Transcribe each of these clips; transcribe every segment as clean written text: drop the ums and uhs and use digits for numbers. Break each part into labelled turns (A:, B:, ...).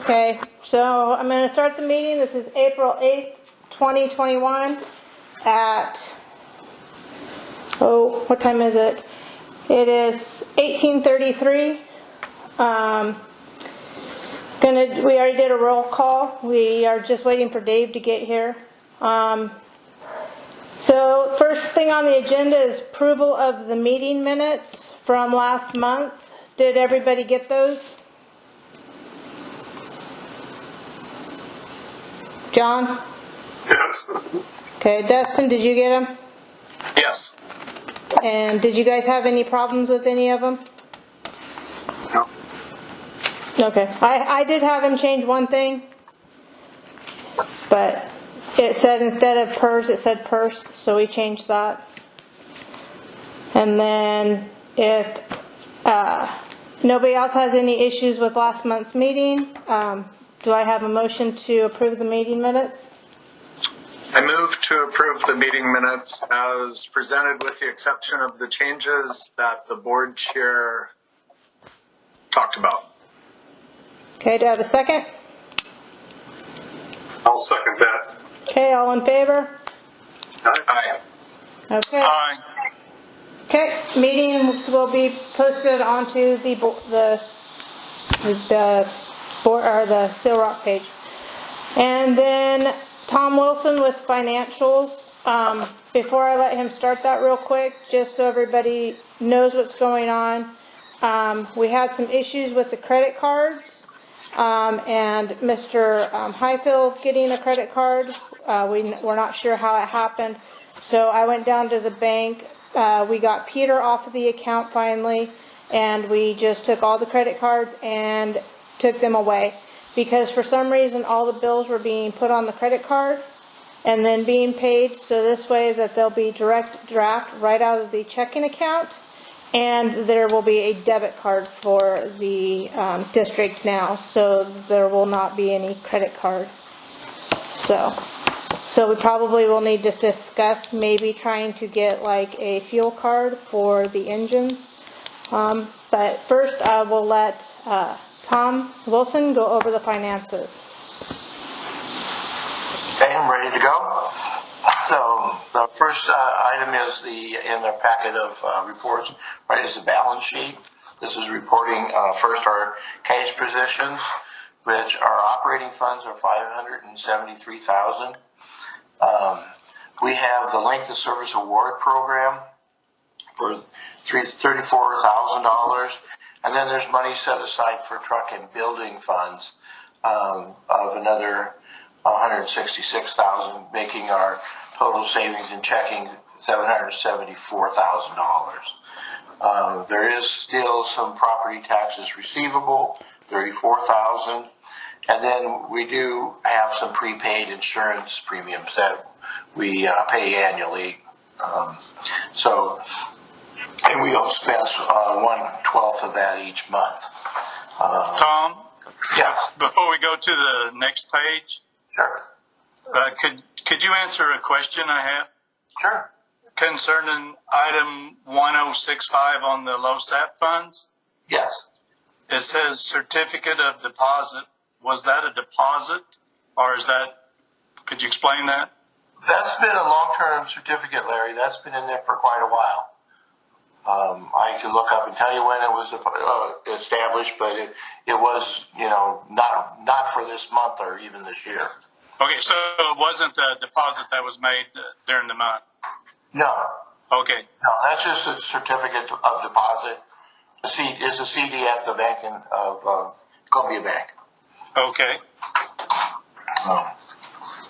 A: Okay, so I'm going to start the meeting. This is April 8th, 2021 at, what time is it? It is 18:33. We already did a roll call. We are just waiting for Dave to get here. So first thing on the agenda is approval of the meeting minutes from last month. Did everybody get those? John?
B: Yes.
A: Okay, Dustin, did you get them?
B: Yes.
A: And did you guys have any problems with any of them?
B: No.
A: Okay, I did have him change one thing, but it said instead of PERS, it said purse, so we changed that. And then if nobody else has any issues with last month's meeting, do I have a motion to approve the meeting minutes?
B: I move to approve the meeting minutes as presented with the exception of the changes that the board chair talked about.
A: Okay, do I have a second?
B: I'll second that.
A: Okay, all in favor?
B: Aye.
A: Okay.
B: Aye.
A: Okay, meeting will be posted onto the Seal Rock page. And then Tom Wilson with financials. Before I let him start that real quick, just so everybody knows what's going on, we had some issues with the credit cards, and Mr. Highfield getting a credit card. We're not sure how it happened, so I went down to the bank. We got Peter off of the account finally, and we just took all the credit cards and took them away, because for some reason all the bills were being put on the credit card and then being paid, so this way that there'll be direct draft right out of the checking account, and there will be a debit card for the district now, so there will not be any credit card. So we probably will need to discuss maybe trying to get like a fuel card for the engines. But first I will let Tom Wilson go over the finances.
C: Okay, I'm ready to go. So the first item is in the packet of reports, right, is the balance sheet. This is reporting first our cash positions, which our operating funds are $573,000. We have the length of service award program for $34,000, and then there's money set aside for truck and building funds of another $166,000, making our total savings in checking $774,000. There is still some property taxes receivable, $34,000. And then we do have some prepaid insurance premiums that we pay annually. And we expense 1/12 of that each month.
D: Tom?
C: Yes.
D: Before we go to the next page,
C: Sure.
D: Could you answer a question I have?
C: Sure.
D: Concerning item 1065 on the LoSAP funds?
C: Yes.
D: It says certificate of deposit. Was that a deposit, or could you explain that?
C: That's been a long-term certificate, Larry. That's been in there for quite a while. I could look up and tell you when it was established, but it was, not for this month or even this year.
D: Okay, so it wasn't the deposit that was made during the month?
C: No.
D: Okay.
C: No, that's just a certificate of deposit. It's a CD at the bank of Columbia Bank.
D: Okay.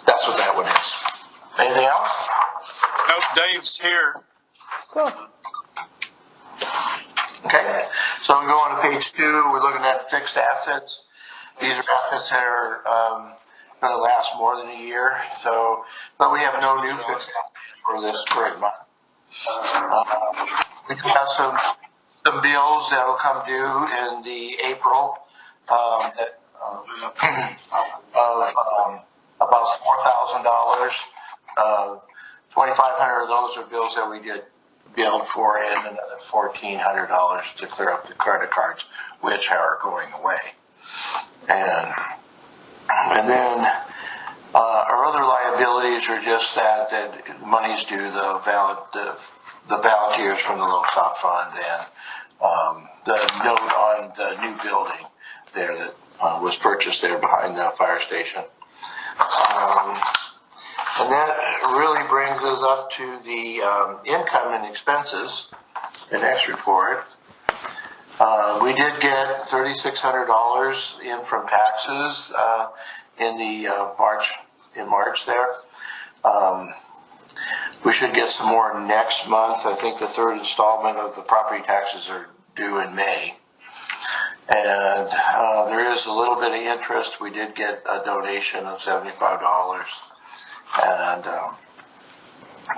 C: That's what that one is. Anything else?
D: Nope, Dave's here.
A: Cool.
C: Okay, so we go on to page 2. We're looking at fixed assets. These are assets that are going to last more than a year. But we have no new fixed assets for this current month. We do have some bills that will come due in the April of about $4,000. 2,500 of those are bills that we get billed for, and another $1,400 to clear up the credit cards, which are going away. And And then our other liabilities are just that money's due the volunteers from the LoSOP fund and the note on the new building there that was purchased there behind the fire station. And that really brings us up to the income and expenses, the next report. We did get $3,600 in from taxes in March there. We should get some more next month. I think the third installment of the property taxes are due in May. And there is a little bit of interest. We did get a donation of $75. And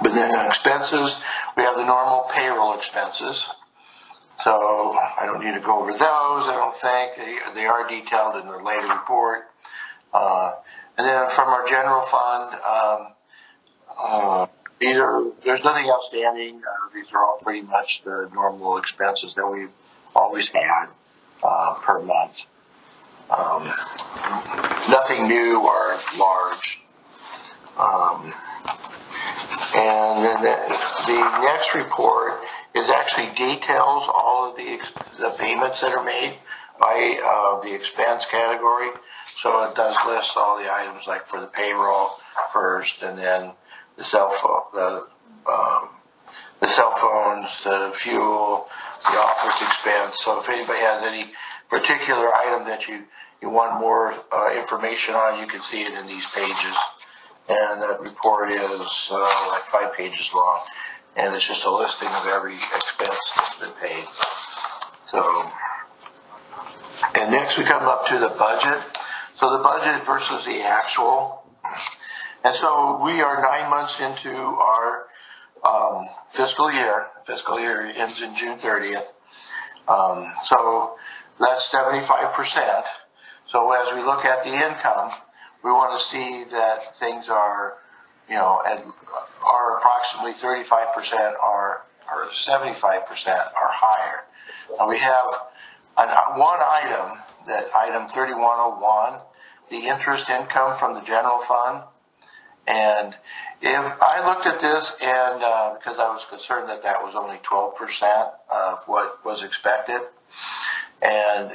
C: but then expenses, we have the normal payroll expenses. So I don't need to go over those, I don't think. They are detailed in the later report. And then from our general fund, there's nothing outstanding. These are all pretty much the normal expenses that we've always had per month. Nothing new or large. And then the next report is actually details all of the payments that are made by the expense category. So it does list all the items, like for the payroll first, and then the cell phones, the fuel, the office expense. So if anybody has any particular item that you want more information on, you can see it in these pages. And that report is like 5 pages long, and it's just a listing of every expense that's been paid. So, and next we come up to the budget. So the budget versus the actual. And so we are 9 months into our fiscal year. Fiscal year ends in June 30th. So that's 75%. So as we look at the income, we want to see that things are, are approximately 35% or 75% are higher. Now we have one item, that item 3101, the interest income from the general fund. And if I looked at this, and because I was concerned that was only 12% of what was expected, and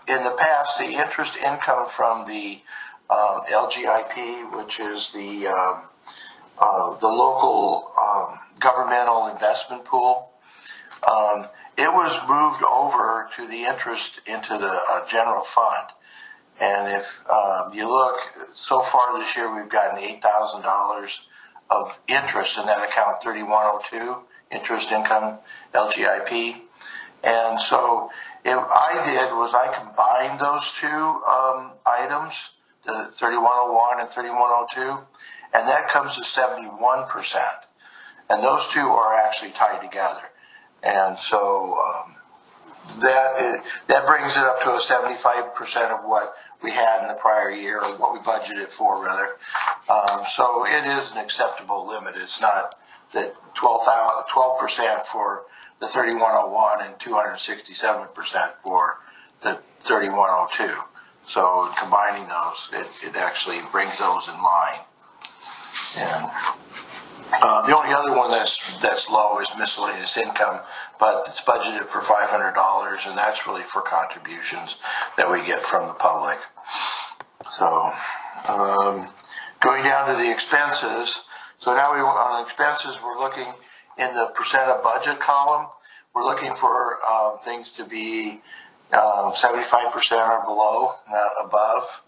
C: in the past, the interest income from the LGIP, which is the local governmental investment pool, it was moved over to the interest into the general fund. And if you look, so far this year we've gotten $8,000 of interest in that account 3102, interest income LGIP. And so what I did was I combined those two items, the 3101 and 3102, and that comes to 71%. And those two are actually tied together. And so that brings it up to a 75% of what we had in the prior year, or what we budgeted for, rather. So it is an acceptable limit. It's not that 12% for the 3101 and 267% for the 3102. So combining those, it actually brings those in line. And the only other one that's low is miscellaneous income, but it's budgeted for $500, and that's really for contributions that we get from the public. So going down to the expenses. So now on expenses, we're looking in the percent of budget column. We're looking for things to be 75% or below, not above.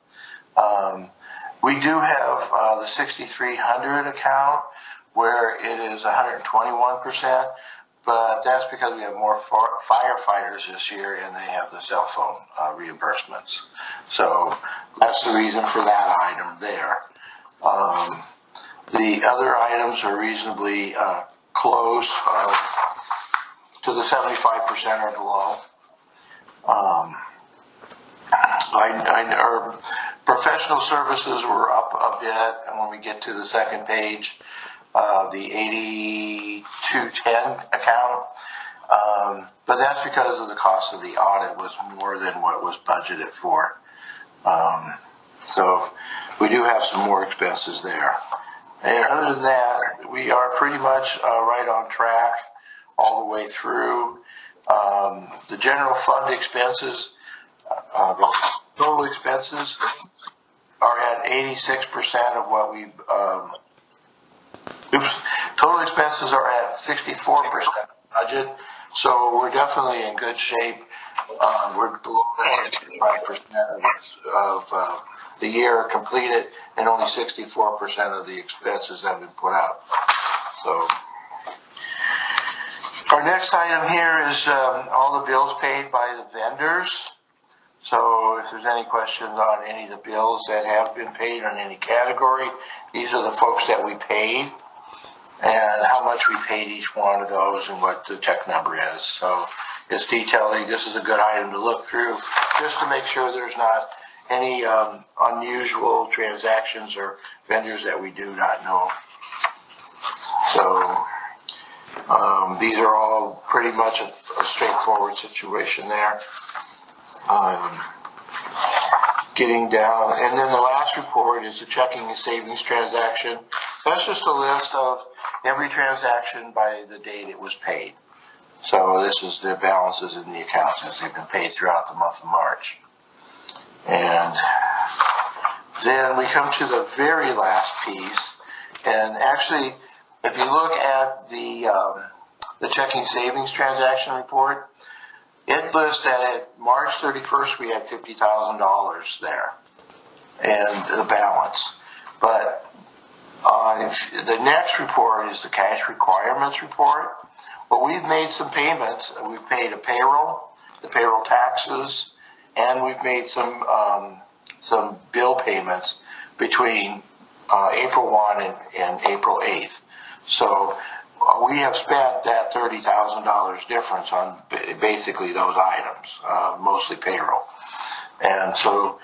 C: We do have the 6300 account where it is 121%, but that's because we have more firefighters this year and they have the cell phone reimbursements. So that's the reason for that item there. The other items are reasonably close to the 75% or below. Our professional services were up a bit, and when we get to the second page, the 8210 account, but that's because of the cost of the audit was more than what was budgeted for. So we do have some more expenses there. And other than that, we are pretty much right on track all the way through. The general fund expenses, total expenses are at 86% of what we, total expenses are at 64% budget. So we're definitely in good shape. We're below 65% of the year completed, and only 64% of the expenses have been put out. So our next item here is all the bills paid by the vendors. So if there's any questions on any of the bills that have been paid in any category, these are the folks that we paid and how much we paid each one of those and what the check number is. So it's detailing. This is a good item to look through just to make sure there's not any unusual transactions or vendors that we do not know. So these are all pretty much a straightforward situation there. Getting down, and then the last report is the checking and savings transaction. That's just a list of every transaction by the date it was paid. So this is the balances in the accounts as they've been paid throughout the month of March. And then we come to the very last piece, and actually, if you look at the checking savings transaction report, it lists that at March 31st we had $50,000 there, and the balance. But the next report is the cash requirements report. Well, we've made some payments. We've paid the payroll taxes, and we've made some bill payments between April 1 and April 8th. So we have spent that $30,000 difference on basically those items, mostly payroll. And so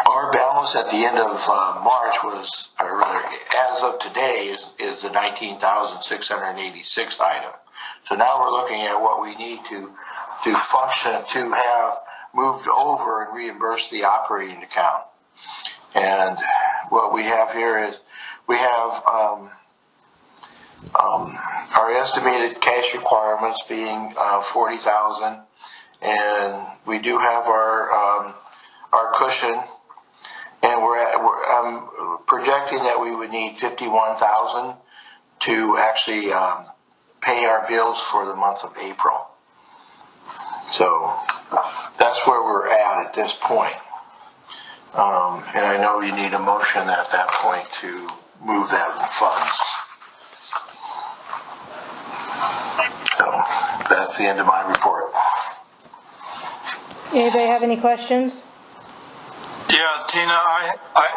C: our balance at the end of March was, or rather, as of today, is the $19,686 item. So now we're looking at what we need to function, to have moved over and reimburse the operating account. And what we have here is we have our estimated cash requirements being $40,000, and we do have our cushion, and I'm projecting that we would need $51,000 to actually pay our bills for the month of April. So that's where we're at this point. And I know you need a motion at that point to move that in funds. So that's the end of my report.
A: Anybody have any questions?
D: Yeah, Tina, I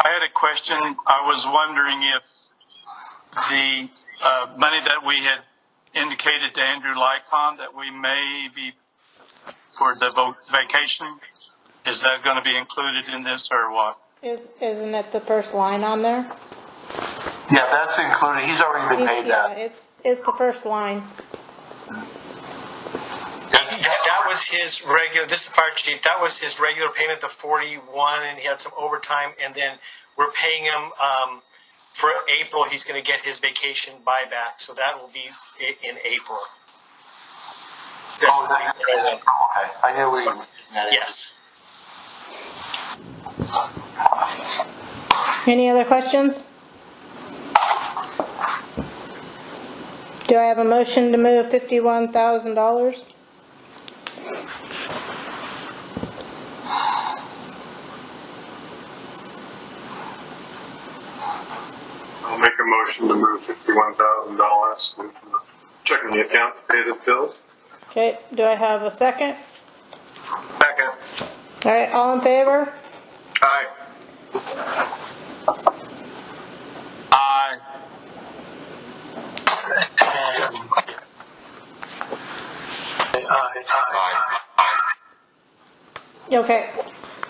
D: had a question. I was wondering if the money that we had indicated to Andrew Lycon that we may be for the vacation, is that going to be included in this or what?
A: Isn't it the first line on there?
C: Yeah, that's included. He's already been paid that.
A: It's the first line.
E: That was his regular, this is the fire chief, that was his regular payment, the 41, and he had some overtime, and then we're paying him for April. He's going to get his vacation buyback, so that will be in April.
C: Okay. I knew we.
E: Yes.
A: Any other questions? Do I have a motion to move $51,000?
F: I'll make a motion to move $51,000 checking the account to pay the bills.
A: Okay, do I have a second?
B: Second.
A: All right, all in favor?
B: Aye.
D: Aye.
A: Okay,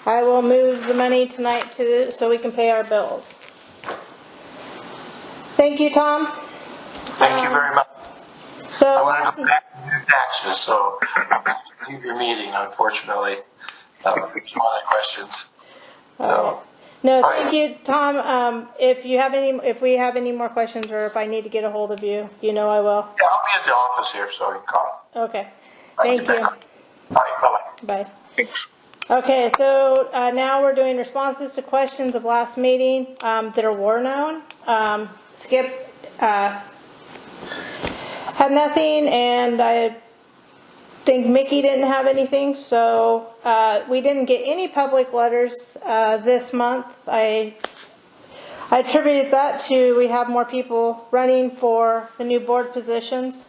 A: I will move the money tonight so we can pay our bills. Thank you, Tom.
C: Thank you very much.
A: So,
C: I want to go back to new taxes, so leave your meeting, unfortunately. Some other questions. So,
A: No,
C: All
A: thank
C: right.
A: you, Tom. If we have any more questions, or if I need to get a hold of you, you know I will.
C: yeah, I'll be at the office here, so you can call.
A: Okay.
C: I can
A: Thank
C: get
A: you.
C: back. All right, bye-bye.
A: Bye.
B: Thanks.
A: Okay, so now we're doing responses to questions of last meeting. There were none. Skip had nothing, and I think Mickey didn't have anything, so we didn't get any public letters this month. I attributed that to we have more people running for the new board positions.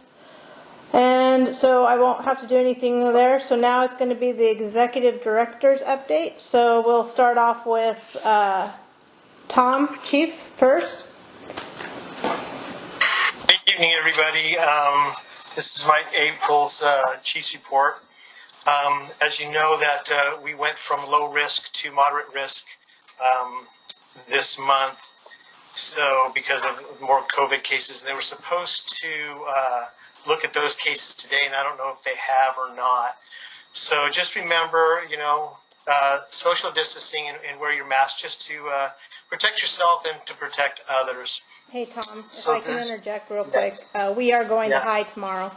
A: And so I won't have to do anything there. So now it's going to be the executive director's update. So we'll start off with Tom, Chief, first.
E: Good evening, everybody. This is my April's Chiefs report. As you know, that we went from low risk to moderate risk this month. So because of more COVID cases, they were supposed to look at those cases today, and I don't know if they have or not. So just remember, social distancing and wear your mask just to protect yourself and to protect others.
A: Hey, Tom, if
E: So
A: I can
E: this-
A: interject real quick. We are going to High tomorrow.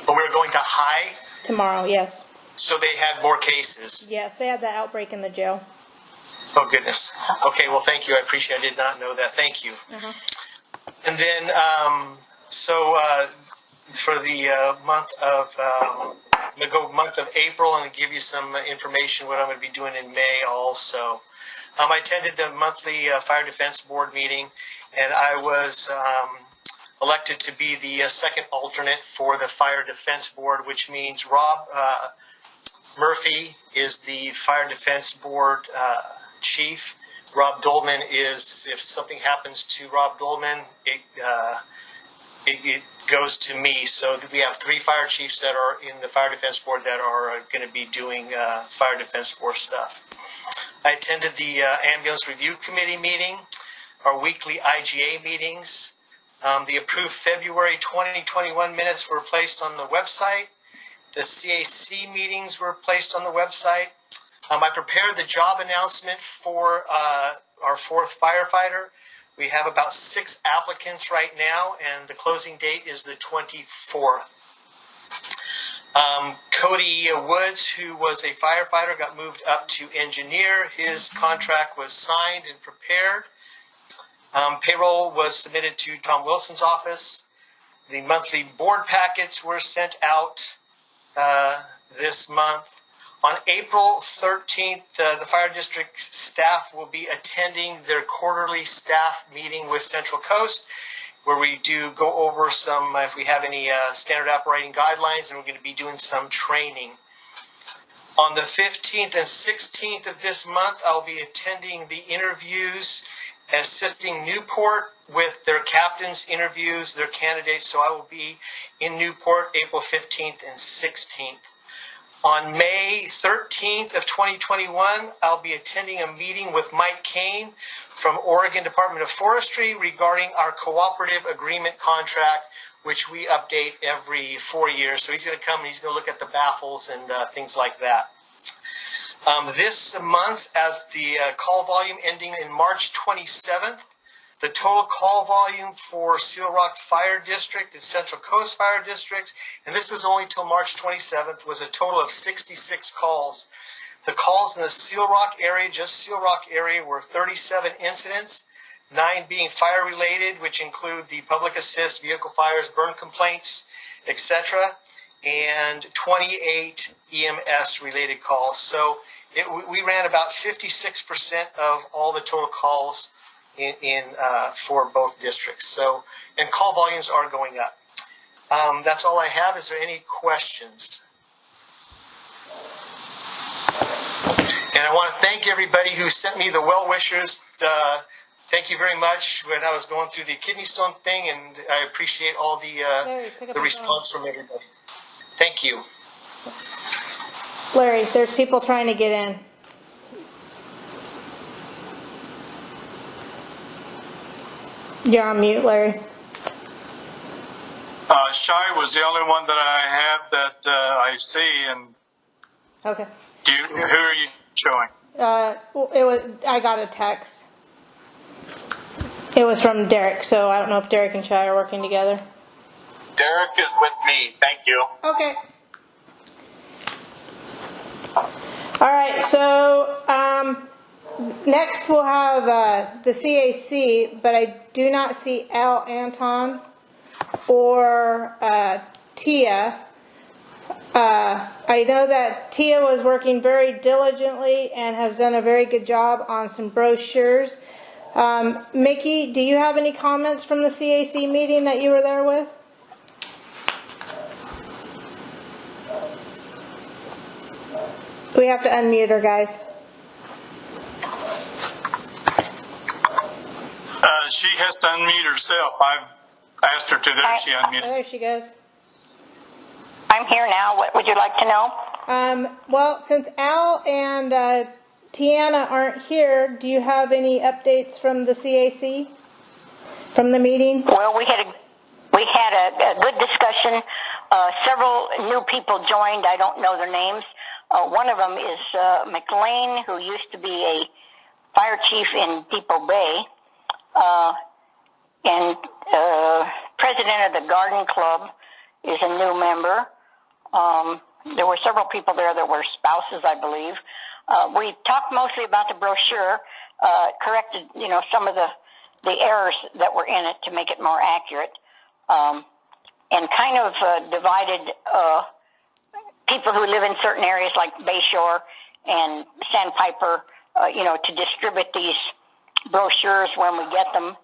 E: But we're going to high,
A: Tomorrow, yes.
E: so they had more cases.
A: Yes, they had the outbreak in the jail.
E: Oh, goodness. Okay, well, thank you. I appreciate it. I did not know that. Thank you. And then, for the month of, I'm going to go month of April and give you some information what I'm going to be doing in May also. I attended the monthly Fire Defense Board meeting, and I was elected to be the second alternate for the Fire Defense Board, which means Rob Murphy is the Fire Defense Board chief. Rob Dolman is, if something happens to Rob Dolman, it goes to me. So we have 3 fire chiefs that are in the Fire Defense Board that are going to be doing Fire Defense Board stuff. I attended the Ambulance Review Committee meeting, our weekly IGA meetings. The approved February 2021 minutes were placed on the website. The CAC meetings were placed on the website. I prepared the job announcement for our 4th firefighter. We have about 6 applicants right now, and the closing date is the 24th. Cody Woods, who was a firefighter, got moved up to engineer. His contract was signed and prepared. Payroll was submitted to Tom Wilson's office. The monthly board packets were sent out this month. On April 13th, the Fire District staff will be attending their quarterly staff meeting with Central Coast, where we do go over some, if we have any standard operating guidelines, and we're going to be doing some training. On the 15th and 16th of this month, I'll be attending the interviews, assisting Newport with their captains' interviews, their candidates, so I will be in Newport April 15th and 16th. On May 13th of 2021, I'll be attending a meeting with Mike Kane from Oregon Department of Forestry regarding our cooperative agreement contract, which we update every 4 years. So he's going to come and he's going to look at the baffles and things like that. This month, as the call volume ending in March 27th, the total call volume for Seal Rock Fire District and Central Coast Fire Districts, and this was only till March 27th, was a total of 66 calls. The calls in the Seal Rock area, just Seal Rock area, were 37 incidents, 9 being fire-related, which include the public assist, vehicle fires, burn complaints, etc., and 28 EMS-related calls. So we ran about 56% of all the total calls in for both districts. So, and call volumes are going up. That's all I have. Is there any questions? And I want to thank everybody who sent me the well wishers. Thank you very much when I was going through the kidney stone thing, and I appreciate all the response from everybody. Thank you.
A: Larry, there's people trying to get in. You're on mute, Larry.
D: Shai was the only one that I have that I see, and
A: Okay.
D: who are you showing?
A: I got a text. It was from Derek, so I don't know if Derek and Shai are working together.
G: Derek is with me. Thank you.
A: Okay. All right, so next we'll have the CAC, but I do not see Al Anton or Tia. I know that Tia was working very diligently and has done a very good job on some brochures. Mickey, do you have any comments from the CAC meeting that you were there with? We have to unmute her, guys.
D: She has to unmute herself. I've asked her to. There she unmuted.
A: There she goes.
H: I'm here now. What would you like to know?
A: Well, since Al and Tiana aren't here, do you have any updates from the CAC, from the meeting?
H: Well, we had a good discussion. Several new people joined. I don't know their names. One of them is McLean, who used to be a fire chief in Depot Bay, and president of the Garden Club is a new member. There were several people there that were spouses, I believe. We talked mostly about the brochure, corrected, some of the errors that were in it to make it more accurate, and kind of divided people who live in certain areas like Bayshore and Sandpiper, to distribute these brochures when we get them.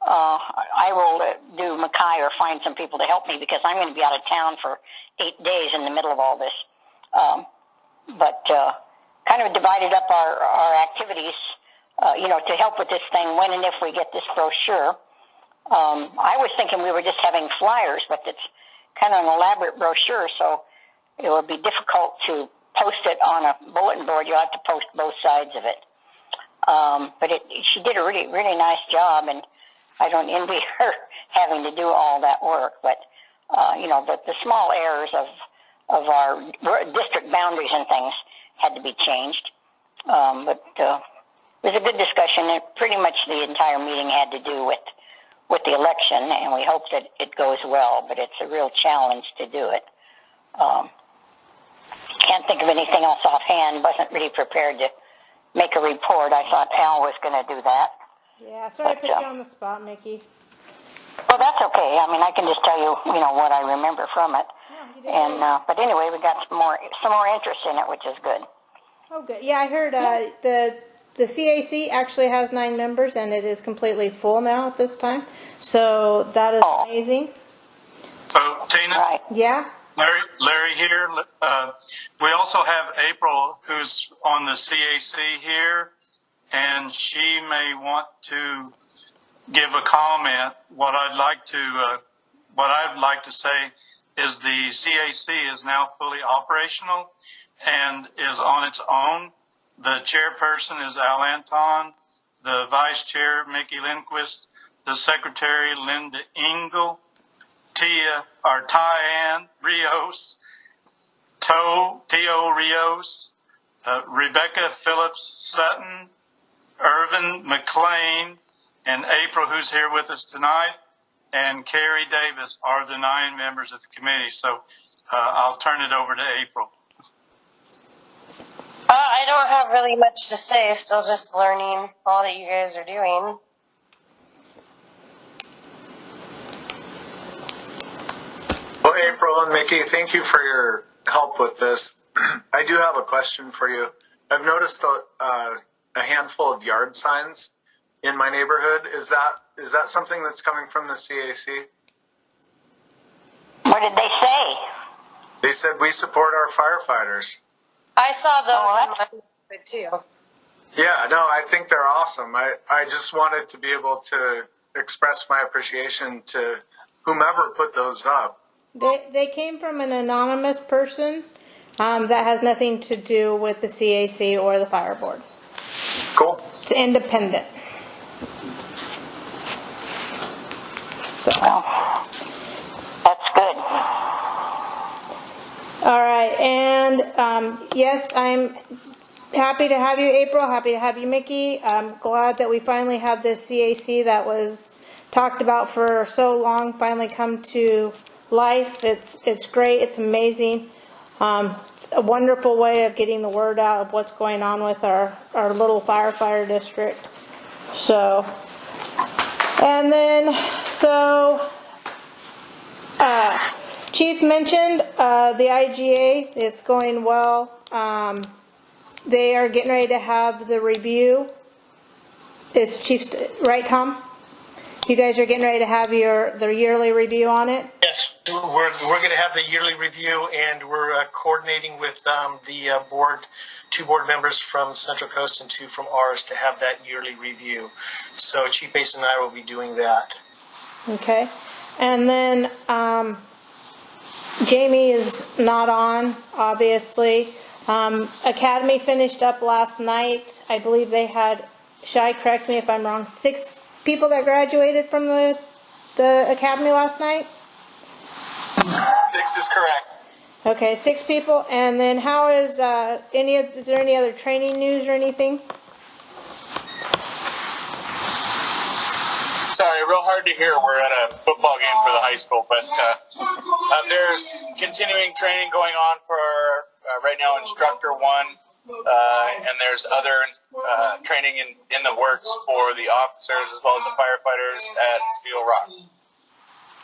H: I will do Mackay or find some people to help me because I'm going to be out of town for 8 days in the middle of all this. But kind of divided up our activities, to help with this thing when and if we get this brochure. I was thinking we were just having flyers, but it's kind of an elaborate brochure, so it would be difficult to post it on a bulletin board. You'll have to post both sides of it. But she did a really, really nice job, and I don't envy her having to do all that work. But, the small errors of our district boundaries and things had to be changed. But it was a good discussion, and pretty much the entire meeting had to do with the election, and we hope that it goes well, but it's a real challenge to do it. Can't think of anything else offhand. Wasn't really prepared to make a report. I thought Al was going to do that.
A: Yeah, sorry to put you on the spot, Mickey.
H: Well, that's okay. I mean, I can just tell you, what I remember from it.
A: Yeah, you did
H: And
A: great.
H: but anyway, we got some more interest in it, which is good.
A: Oh, good. Yeah, I heard the CAC actually has 9 members, and it is completely full now at this time. So that is amazing.
D: So, Tina?
H: Right.
A: Yeah.
D: Larry here. We also have April, who's on the CAC here, and she may want to give a comment. What I'd like to say is the CAC is now fully operational and is on its own. The chairperson is Al Anton, the vice chair Mickey Lindquist, the secretary Linda Engel, Tyann Rios, T.O. Rios, Rebecca Phillips Sutton, Irvin McLean, and April, who's here with us tonight, and Carrie Davis are the 9 members of the committee. So I'll turn it over to April.
I: I don't have really much to say. Still just learning all that you guys are doing.
B: Well, April and Mickey, thank you for your help with this. I do have a question for you. I've noticed a handful of yard signs in my neighborhood. Is that something that's coming from the CAC?
H: What did they say?
B: They said we support our firefighters.
I: I saw those
H: Oh,
I: in my neighborhood too.
B: Yeah, no, I think they're awesome. I just wanted to be able to express my appreciation to whomever put those up.
A: They came from an anonymous person that has nothing to do with the CAC or the fire board.
B: Cool.
A: It's independent. So.
H: Well, that's good.
A: All right, and yes, I'm happy to have you, April. Happy to have you, Mickey. I'm glad that we finally have this CAC that was talked about for so long finally come to life. It's great. It's amazing. It's a wonderful way of getting the word out of what's going on with our little firefighter district. So, and then, Chief mentioned the IGA. It's going well. They are getting ready to have the review. Is Chief right, Tom? You guys are getting ready to have the yearly review on it?
E: Yes, we're going to have the yearly review, and we're coordinating with the board, 2 board members from Central Coast and 2 from ours to have that yearly review. So Chief Mason and I will be doing that.
A: Okay. And then Jamie is not on, obviously. Academy finished up last night. I believe they had, Shai, correct me if I'm wrong, 6 people that graduated from the Academy last night?
G: 6 is correct.
A: Okay, 6 people. And then how is, is there any other training news or anything?
G: Sorry, real hard to hear. We're at a football game for the high school, but there's continuing training going on for right now Instructor 1, and there's other training in the works for the officers as well as the firefighters at Steel Rock.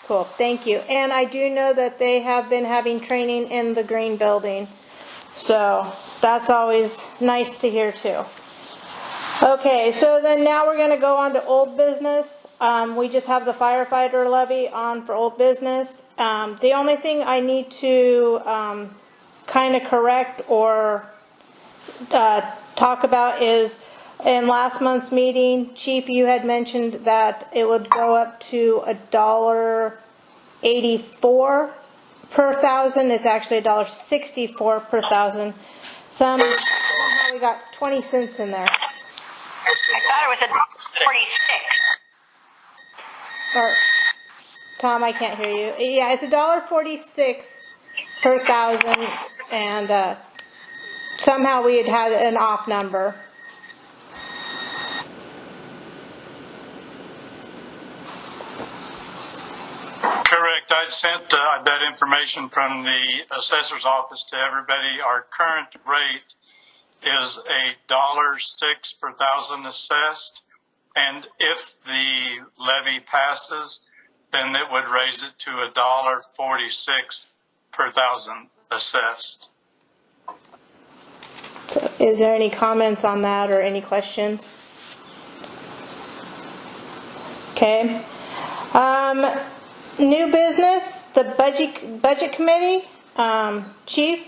A: Cool, thank you. And I do know that they have been having training in the green building, so that's always nice to hear too. Okay, so then now we're going to go on to old business. We just have the firefighter levy on for old business. The only thing I need to kind of correct or talk about is in last month's meeting, Chief, you had mentioned that it would go up to $1.84 per thousand. It's actually $1.64 per thousand. Somehow we got 20 cents in there.
H: I thought it was $1.46.
A: Or, Tom, I can't hear you. Yeah, it's $1.46 per thousand, and somehow we had an off number.
D: Correct. I sent that information from the assessor's office to everybody. Our current rate is $1.06 per thousand assessed, and if the levy passes, then it would raise it to $1.46 per thousand assessed.
A: So is there any comments on that or any questions? Okay. New business, the budget committee. Chief?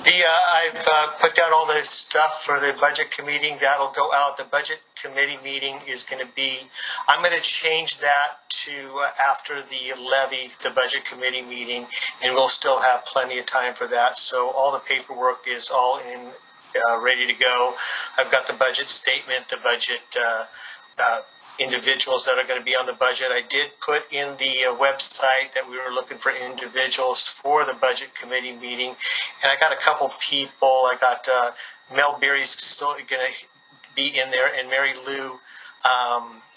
E: I've put down all the stuff for the budget committee. That'll go out. The budget committee meeting is going to be, I'm going to change that to after the levy, the budget committee meeting, and we'll still have plenty of time for that. So all the paperwork is all in, ready to go. I've got the budget statement, the budget individuals that are going to be on the budget. I did put in the website that we were looking for individuals for the budget committee meeting, and I got a couple people. I got Mel Beery's still going to be in there, and Mary Lou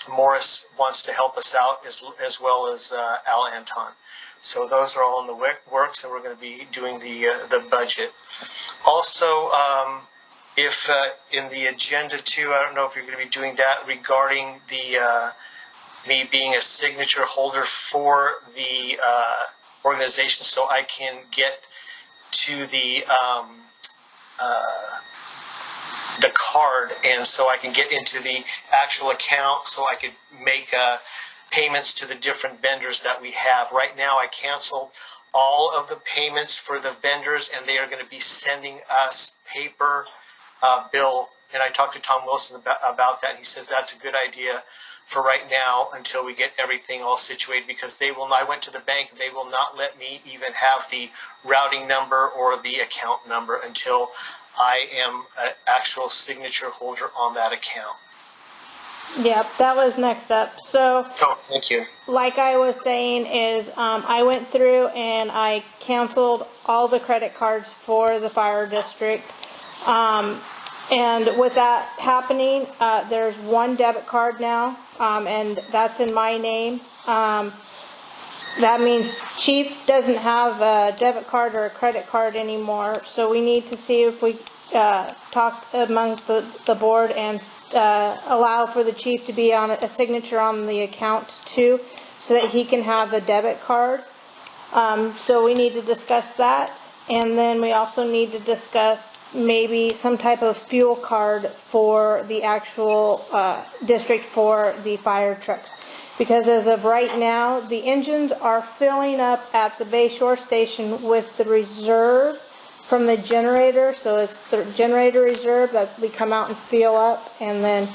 E: Morris wants to help us out as well as Al Anton. So those are all in the works, and we're going to be doing the budget. Also, if in the agenda too, I don't know if you're going to be doing that regarding the me being a signature holder for the organization, so I can get to the card, and so I can get into the actual account, so I could make payments to the different vendors that we have. Right now, I canceled all of the payments for the vendors, and they are going to be sending us paper bill, and I talked to Tom Wilson about that. He says that's a good idea for right now until we get everything all situated, because they will. I went to the bank; they will not let me even have the routing number or the account number until I am an actual signature holder on that account.
A: Yep, that was next up. So,
E: oh, thank you.
A: Like I was saying, is I went through and I canceled all the credit cards for the fire district. And with that happening, there's one debit card now, and that's in my name. That means Chief doesn't have a debit card or a credit card anymore, so we need to see if we talk among the board and allow for the Chief to be on a signature on the account too, so that he can have the debit card. So we need to discuss that, and then we also need to discuss maybe some type of fuel card for the actual district for the fire trucks. Because as of right now, the engines are filling up at the Bay Shore Station with the reserve from the generator. So it's the generator reserve that we come out and fill up, and then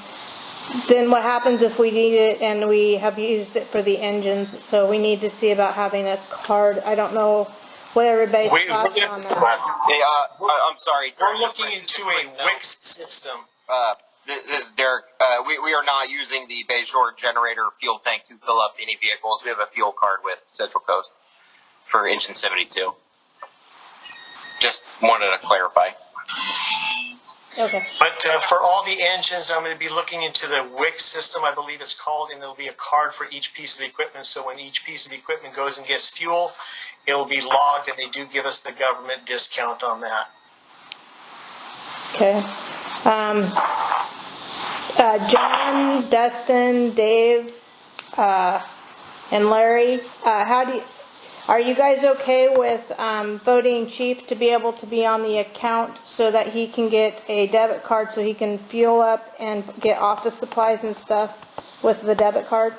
A: what happens if we need it and we have used it for the engines. So we need to see about having a card. I don't know what everybody's thoughts on that.
J: Hey, I'm sorry.
E: We're looking into a Wix system.
J: This is Derek. We are not using the Bayshore generator fuel tank to fill up any vehicles. We have a fuel card with Central Coast for engine 72. Just wanted to clarify.
A: Okay.
E: But for all the engines, I'm going to be looking into the Wix system, I believe it's called, and there'll be a card for each piece of equipment. So when each piece of equipment goes and gets fuel, it'll be logged, and they do give us the government discount on that.
A: Okay. John, Dustin, Dave, and Larry, are you guys okay with voting Chief to be able to be on the account so that he can get a debit card so he can fuel up and get office supplies and stuff with the debit card?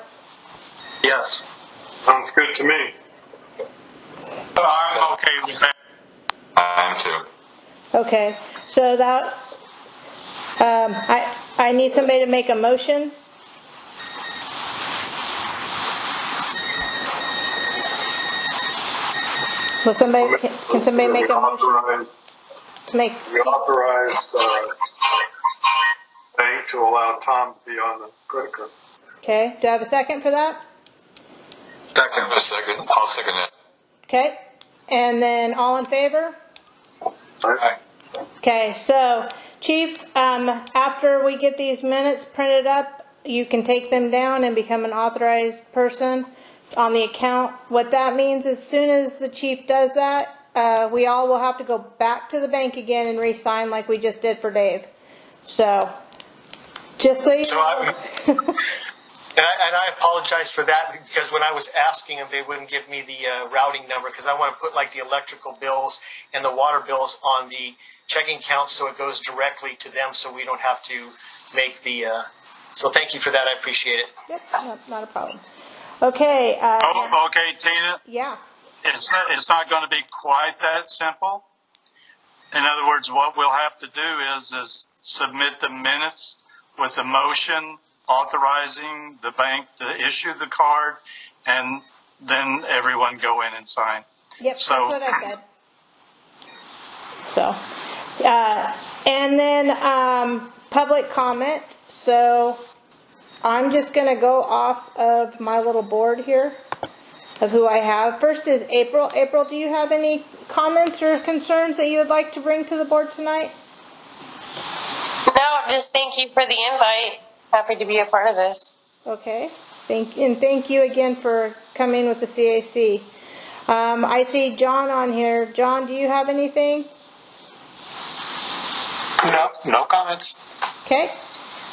B: Yes.
F: Sounds good to me.
D: I'm okay with that.
J: I am too.
A: Okay, so that, I need somebody to make a motion. Will somebody, can somebody make a motion? To make,
F: We authorize bank to allow Tom to be on the credit card.
A: okay, do I have a second for that?
B: Second.
J: I'll second that.
A: Okay, and then all in favor?
F: Aye.
A: Okay, so Chief, after we get these minutes printed up, you can take them down and become an authorized person on the account. What that means, as soon as the Chief does that, we all will have to go back to the bank again and re-sign like we just did for Dave. So, just so you know.
E: And I apologize for that, because when I was asking them, they wouldn't give me the routing number, because I want to put like the electrical bills and the water bills on the checking account so it goes directly to them, so we don't have to make the. So thank you for that. I appreciate it.
A: Yep, not a problem. Okay.
D: Okay, Tina.
A: Yeah.
D: It's not going to be quite that simple. In other words, what we'll have to do is submit the minutes with a motion authorizing the bank to issue the card, and then everyone go in and sign.
A: Yep,
D: So,
A: that's what I said. So, and then public comment. So I'm just going to go off of my little board here of who I have. First is April. April, do you have any comments or concerns that you would like to bring to the board tonight?
I: No, just thank you for the invite. Happy to be a part of this.
A: Okay. Thank you again for coming with the CAC. I see John on here. John, do you have anything?
J: No comments.
A: Okay.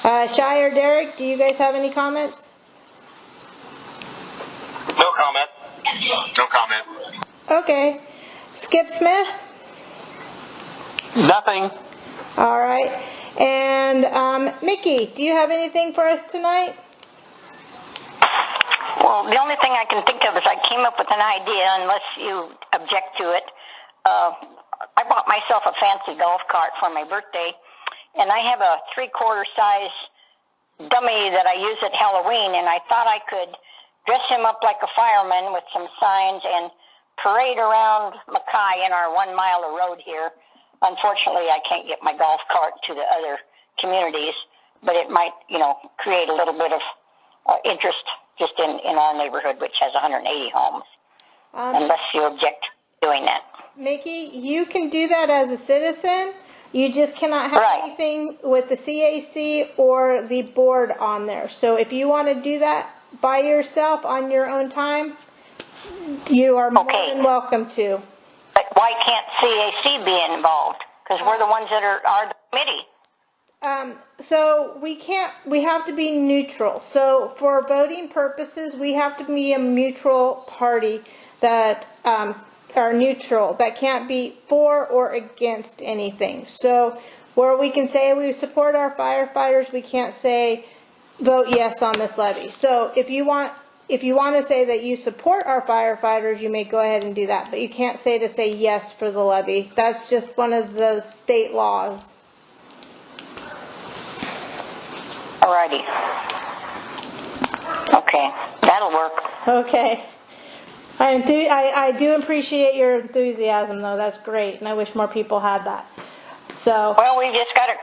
A: Shai or Derek, do you guys have any comments?
J: No comment. No comment.
A: Okay. Skip Smith?
K: Nothing.
A: All right. And Mickey, do you have anything for us tonight?
H: Well, the only thing I can think of is I came up with an idea, unless you object to it. I bought myself a fancy golf cart for my birthday, and I have a 3/4 size dummy that I use at Halloween, and I thought I could dress him up like a fireman with some signs and parade around Mackay in our 1 mile of road here. Unfortunately, I can't get my golf cart to the other communities, but it might, create a little bit of interest just in our neighborhood, which has 180 homes, unless you object to doing that.
A: Mickey, you can do that as a citizen, You just cannot have
H: Right.
A: anything with the CAC or the board on there. So if you want to do that by yourself on your own time, you are more
H: Okay.
A: than welcome to.
H: But why can't CAC be involved? Because we're the ones that are the committee.
A: So we have to be neutral. So for voting purposes, we have to be a neutral party that are neutral, that can't be for or against anything. So where we can say we support our firefighters, we can't say vote yes on this levy. So if you want to say that you support our firefighters, you may go ahead and do that, but you can't say yes for the levy. That's just one of the state laws.
H: Alrighty. Okay, that'll work.
A: Okay. I do appreciate your enthusiasm, though. That's great, and I wish more people had that. So.
H: Well, we just got to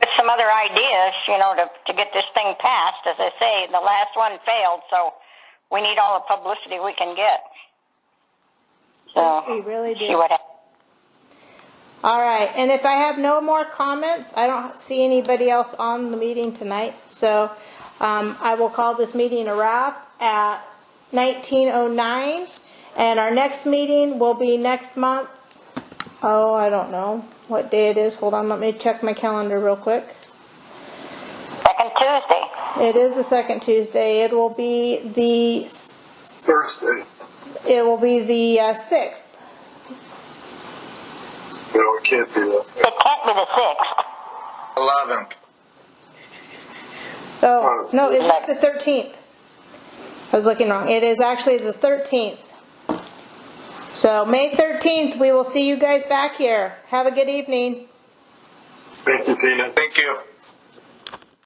H: get some other ideas, to get this thing passed. As I say, the last one failed, so we need all the publicity we can get. So
A: We really do.
H: see what happens.
A: All right, and if I have no more comments, I don't see anybody else on the meeting tonight, so I will call this meeting a wrap at 19:09, and our next meeting will be next month. Oh, I don't know what day it is. Hold on, let me check my calendar real quick.
H: Second Tuesday.
A: It is the second Tuesday. It will be the
F: Thursday.
A: It will be the 6th.
F: No, it can't be that.
H: It can't be the 6th.
B: 11th.
A: Oh, no, it's not the 13th. I was looking wrong. It is actually the 13th. So May 13th, we will see you guys back here. Have a good evening.
F: Thank you, Tina.
B: Thank you.